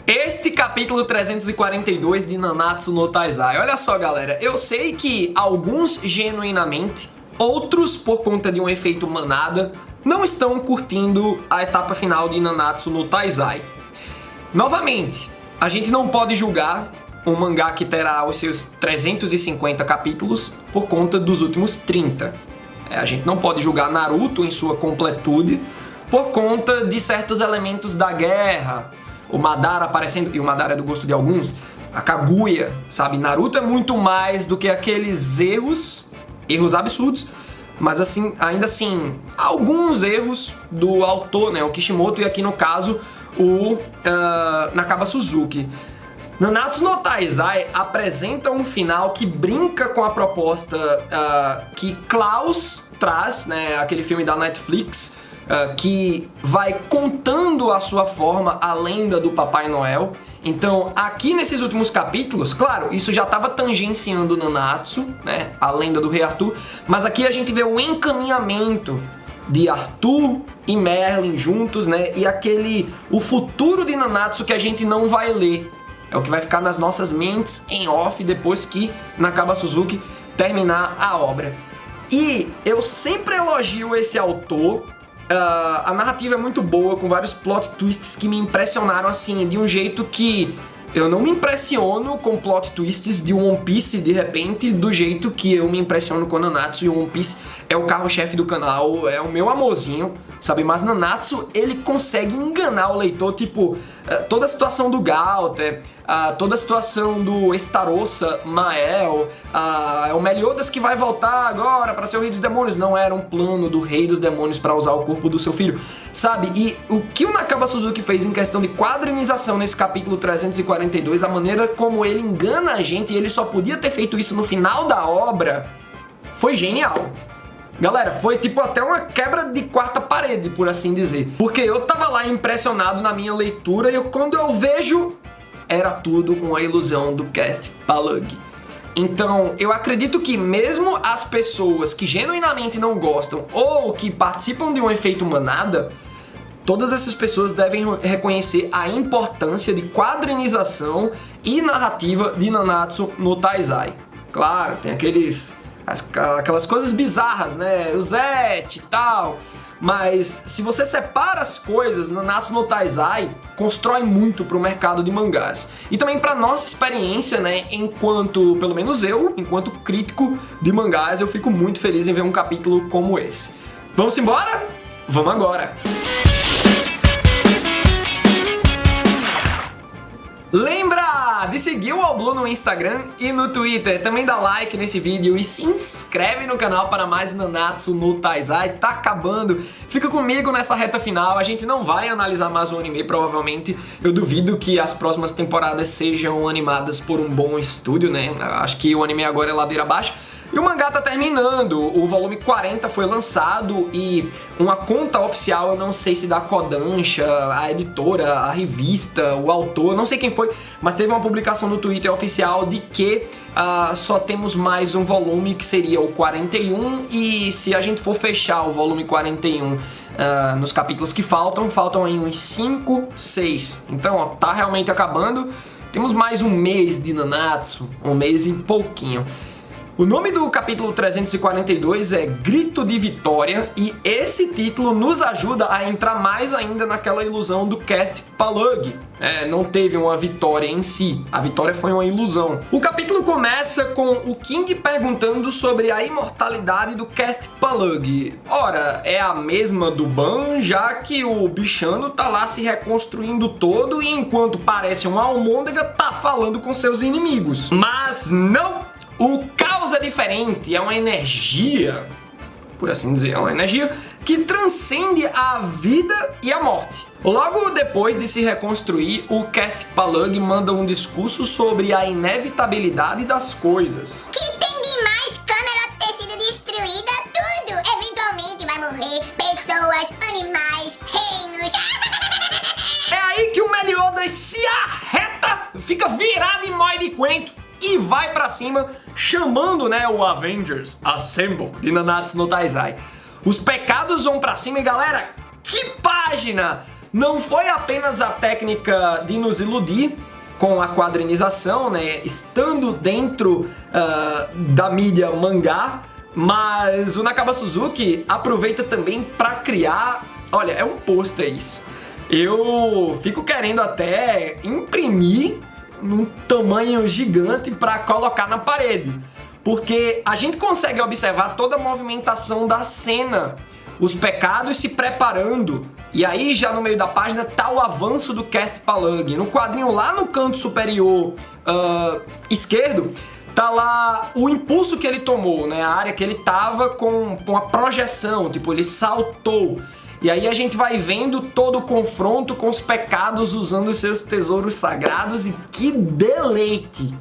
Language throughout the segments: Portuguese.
Este capítulo 342 de Nanatsu no Taizai. Olha só, galera, eu sei que alguns genuinamente, outros por conta de um efeito manada, não estão curtindo a etapa final de Nanatsu no Taizai. Novamente, a gente não pode julgar um mangá que terá os seus 350 capítulos por conta dos últimos 30. A gente não pode julgar Naruto em sua completude por conta de certos elementos da guerra. O Madara aparecendo, e o Madara é do gosto de alguns, a Kaguya, sabe? Naruto é muito mais do que aqueles erros absurdos, mas assim, ainda assim, alguns erros do autor, né? O Kishimoto e aqui no caso o Nakaba Suzuki. Nanatsu no Taizai apresenta um final que brinca com a proposta que Klaus traz, né? Aquele filme da Netflix, que vai contando a sua forma a lenda do Papai Noel. Então, aqui nesses últimos capítulos, claro, isso já estava tangenciando Nanatsu, né, a lenda do Rei Arthur, mas aqui a gente vê o encaminhamento de Arthur e Merlin juntos, né, e o futuro de Nanatsu que a gente não vai ler. É o que vai ficar nas nossas mentes em off depois que Nakaba Suzuki terminar a obra. E eu sempre elogio esse autor. A narrativa é muito boa, com vários plot twists que me impressionaram assim, de um jeito que eu não me impressiono com plot twists de One Piece de repente, do jeito que eu me impressiono com Nanatsu, e One Piece é o carro-chefe do canal, é o meu amorzinho, sabe? Mas Nanatsu, ele consegue enganar o leitor, tipo, toda a situação do Galter, toda a situação do Estarossa Mael, é o Meliodas que vai voltar agora para ser o Rei dos Demônios. Não era um plano do Rei dos Demônios para usar o corpo do seu filho, sabe? E o que o Nakaba Suzuki fez em questão de quadrinização nesse capítulo 342, a maneira como ele engana a gente, e ele só podia ter feito isso no final da obra, foi genial. Galera, foi tipo até uma quebra de quarta parede, por assim dizer. Porque eu tava lá impressionado na minha leitura e quando eu vejo, era tudo uma ilusão do Cath Palug. Então, eu acredito que mesmo as pessoas que genuinamente não gostam ou que participam de um efeito manada, todas essas pessoas devem reconhecer a importância de quadrinização e narrativa de Nanatsu no Taizai. Claro, tem aquelas coisas bizarras, né? O Zet e tal. Mas se você separa as coisas, Nanatsu no Taizai constrói muito pro mercado de mangás. E também pra nossa experiência, né? Enquanto, pelo menos eu, enquanto crítico de mangás, eu fico muito feliz em ver um capítulo como esse. Vamos embora? Vamos agora! Lembra de seguir o All Blue no Instagram e no Twitter. Também dá like nesse vídeo e se inscreve no canal para mais Nanatsu no Taizai. Tá acabando. Fica comigo nessa reta final. A gente não vai analisar mais o anime, provavelmente. Eu duvido que as próximas temporadas sejam animadas por um bom estúdio, né? Acho que o anime agora é ladeira abaixo. E o mangá tá terminando, o volume 40 foi lançado e uma conta oficial, eu não sei se da Kodansha, a editora, a revista, o autor, não sei quem foi, mas teve uma publicação no Twitter oficial de que só temos mais um volume, que seria o 41, e se a gente for fechar o volume 41 nos capítulos que faltam aí uns 5, 6. Então, ó, tá realmente acabando. Temos mais um mês de Nanatsu, um mês e pouquinho. O nome do capítulo 342 é Grito de Vitória, e esse título nos ajuda a entrar mais ainda naquela ilusão do Cath Palug. Não teve uma vitória em si, a vitória foi uma ilusão. O capítulo começa com o King perguntando sobre a imortalidade do Cath Palug. Ora, é a mesma do Ban, já que o bichano tá lá se reconstruindo todo e enquanto parece uma almôndega tá falando com seus inimigos. Mas não! O caos é diferente, é uma energia, por assim dizer, é uma energia que transcende a vida e a morte. Logo depois de se reconstruir, o Cath Palug manda um discurso sobre a inevitabilidade das coisas. Que tem demais Camelot ter sido destruída, tudo eventualmente vai morrer, pessoas, animais, reinos. É aí que o Meliodas se arreta, fica virado em mói de coentro e vai pra cima, chamando, né, o Avengers Assemble de Nanatsu no Taizai. Os pecados vão pra cima e, galera, que página! não foi apenas a técnica de nos iludir com a quadrinização, né, estando dentro da mídia mangá, mas o Nakaba Suzuki aproveita também para criar, olha, é um pôster isso. Eu fico querendo até imprimir num tamanho gigante para colocar na parede, porque a gente consegue observar toda a movimentação da cena, os pecados se preparando, e aí já no meio da página tá o avanço do Cat Palug. No quadrinho lá no canto superior esquerdo, tá lá o impulso que ele tomou, né? A área que ele tava com a projeção, tipo, ele saltou. E aí a gente vai vendo todo o confronto com os pecados usando os seus tesouros sagrados, e que deleite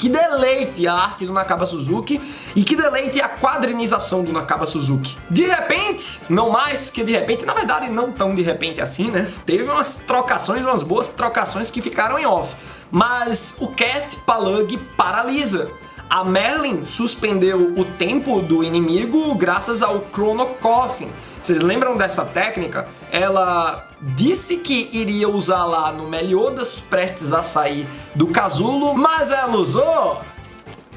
a arte do Nakaba Suzuki, e que deleite a quadrinização do Nakaba Suzuki. De repente, não mais que de repente, na verdade não tão de repente assim, né? Teve umas trocações, umas boas trocações que ficaram em off, mas o Cat Palug paralisa. A Merlin suspendeu o tempo do inimigo graças ao Chrono Coffin. Vocês lembram dessa técnica? Ela disse que iria usar lá no Meliodas prestes a sair do casulo, mas ela usou...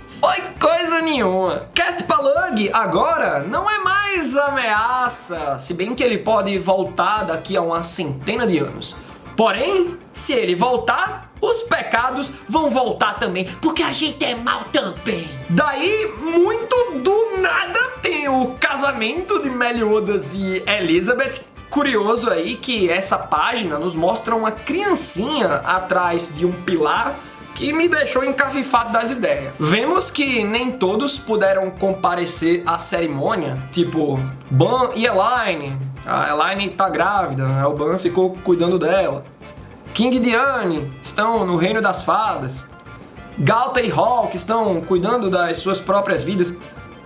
foi coisa nenhuma. Cat Palug agora não é mais ameaça, se bem que ele pode voltar daqui a uma centena de anos. Porém, se ele voltar, os pecados vão voltar também, porque a gente é mal também. Daí, muito do nada, tem o casamento de Meliodas e Elizabeth. Curioso aí que essa página nos mostra uma criancinha atrás de um pilar que me deixou encafifado das ideias. Vemos que nem todos puderam comparecer à cerimônia, tipo Ban e Elaine. A Elaine tá grávida, o Ban ficou cuidando dela. King e Diane estão no reino das fadas. Galta e Hawk estão cuidando das suas próprias vidas.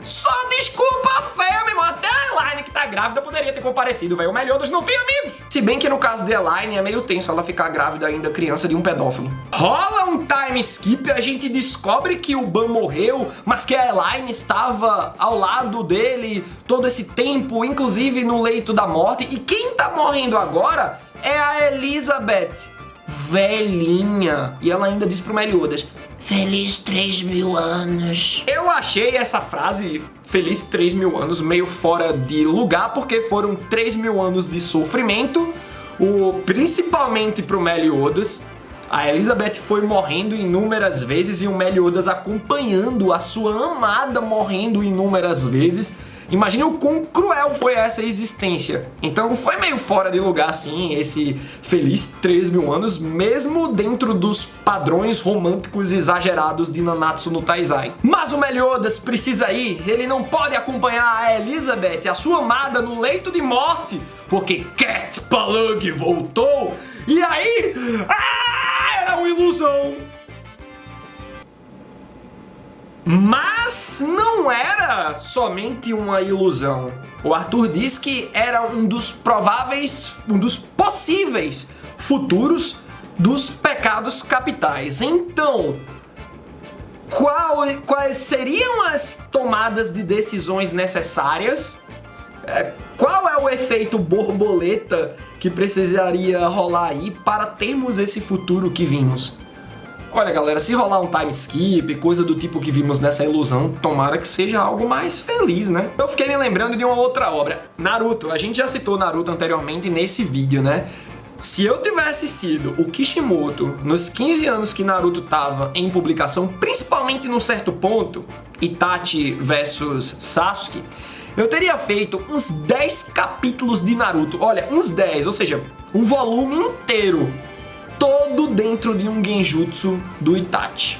Só desculpa feia, meu irmão. Até a Elaine que tá grávida poderia ter comparecido, velho. O Meliodas não tem amigos. Se bem que no caso de Elaine é meio tenso ela ficar grávida ainda, criança de um pedófilo. Rola um time skip, a gente descobre que o Ban morreu, mas que a Elaine estava ao lado dele todo esse tempo, inclusive no leito da morte. E quem tá morrendo agora é a Elizabeth, velhinha. E ela ainda diz pro Meliodas: feliz 3.000 anos. Eu achei essa frase, feliz 3.000 anos, meio fora de lugar, porque foram 3.000 anos de sofrimento, principalmente pro Meliodas. A Elizabeth foi morrendo inúmeras vezes e o Meliodas acompanhando a sua amada morrendo inúmeras vezes. Imagina o quão cruel foi essa existência. Então foi meio fora de lugar, sim, esse feliz 3.000 anos, mesmo dentro dos padrões românticos exagerados de Nanatsu no Taizai. Mas o Meliodas precisa ir, ele não pode acompanhar a Elizabeth, a sua amada, no leito de morte, porque Cat Palug voltou, e aí... era uma ilusão! Mas não era somente uma ilusão. O Arthur diz que era um dos possíveis futuros dos pecados capitais. Então, quais seriam as tomadas de decisões necessárias? Qual é o efeito borboleta que precisaria rolar aí para termos esse futuro que vimos? Olha, galera, se rolar um time skip, coisa do tipo que vimos nessa ilusão, tomara que seja algo mais feliz, né? Eu fiquei me lembrando de uma outra obra, Naruto. A gente já citou Naruto anteriormente nesse vídeo, né? Se eu tivesse sido o Kishimoto nos 15 anos que Naruto tava em publicação, principalmente num certo ponto, Itachi versus Sasuke, eu teria feito uns 10 capítulos de Naruto. Olha, uns 10, ou seja, um volume inteiro, todo dentro de um genjutsu do Itachi.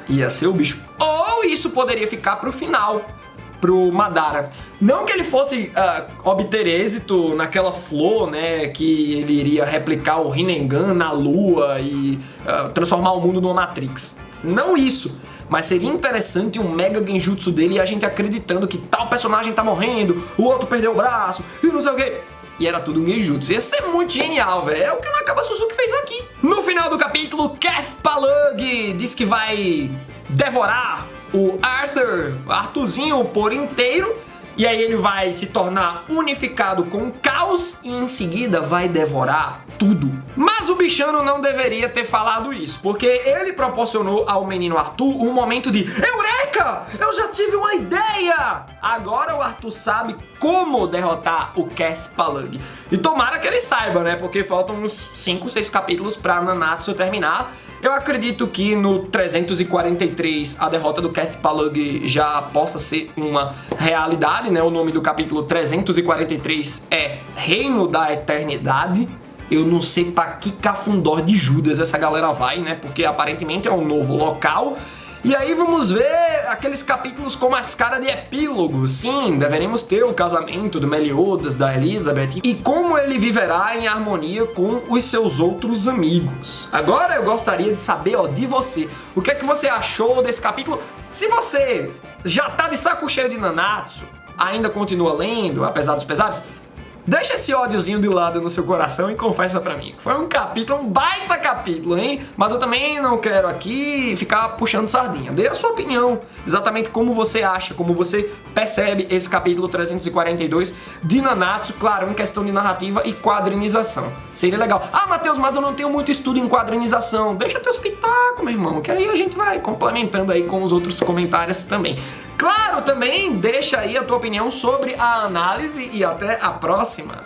Ia ser o bicho. Ou isso poderia ficar pro final, pro Madara. Não que ele fosse obter êxito naquela flor, né, que ele iria replicar o Rinnegan na lua e transformar o mundo numa Matrix. Não isso. Mas seria interessante um mega genjutsu dele e a gente acreditando que tal personagem tá morrendo, o outro perdeu o braço e não sei o quê. E era tudo um genjutsu. Ia ser muito genial, velho. É o que o Nakaba Suzuki fez aqui. No final do capítulo, Cat Palug diz que vai devorar o Arthurzinho por inteiro. e aí ele vai se tornar unificado com o caos e em seguida vai devorar tudo. Mas o bichano não deveria ter falado isso, porque ele proporcionou ao menino Arthur um momento de Eureka! Eu já tive uma ideia! Agora o Arthur sabe como derrotar o Cass Palug. E tomara que ele saiba, né? Porque faltam uns 5, 6 capítulos pra Nanatsu terminar. Eu acredito que no 343 a derrota do Cass Palug já possa ser uma realidade, né? O nome do capítulo 343 é Reino da Eternidade. Eu não sei pra que cafundó de Judas essa galera vai, né? Porque aparentemente é um novo local. E aí vamos ver aqueles capítulos com mais cara de epílogo. Sim, deveremos ter o casamento do Meliodas, da Elizabeth, e como ele viverá em harmonia com os seus outros amigos. Agora eu gostaria de saber, de você, o que é que você achou desse capítulo? Se você já tá de saco cheio de Nanatsu, ainda continua lendo, apesar dos pesares, deixa esse ódiozinho de lado no seu coração e confessa pra mim que foi um capítulo, um baita capítulo, hein? Mas eu também não quero aqui ficar puxando sardinha. Dê a sua opinião, exatamente como você acha, como você percebe esse capítulo 342 de Nanatsu, claro, em questão de narrativa e quadrinização. Seria legal. Ah, Matheus, mas eu não tenho muito estudo em quadrinização. Deixa teus pitacos, meu irmão, que aí a gente vai complementando aí com os outros comentários também. Claro, também deixa aí a tua opinião sobre a análise e até a próxima.